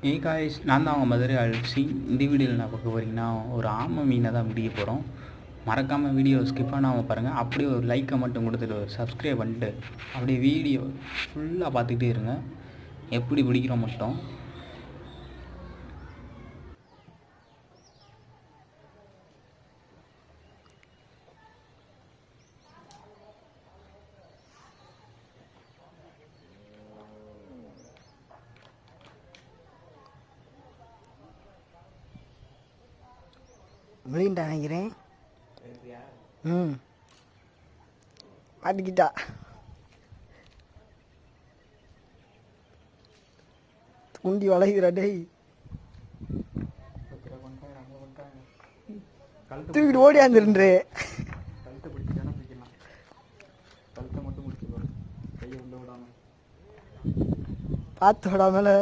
Guys, நான் தான் அவங்க மதுரை அல்சி. இந்த வீடியோவில் நான் பார்க்க போகிறீங்கன்னா ஒரு ஆமை மீனை தான் பிடிக்க போகிறோம். மறக்காமல் வீடியோ ஸ்கிப் பண்ணாமல் பாருங்கள். அப்படியே ஒரு லைக்கை மட்டும் கொடுத்துட்டு ஒரு சப்ஸ்கிரைப் பண்ணிட்டு அப்படியே வீடியோ ஃபுல்லாக பார்த்துக்கிட்டே இருங்க. எப்படி பிடிக்கிறோம் மட்டும். விழுண்டா நினைக்கிறேன். மாட்டிக்கிட்டா. குண்டி வளைகுறா டேய். தூக்கிட்டு ஓடியாந்துருன்றே. கழுத்தை பிடிச்சிட்டானா பிடிக்கலாம். கழுத்தை மட்டும் பிடிச்சிக்கோ, கையை உள்ள விடாமல் பார்த்து விடாமல.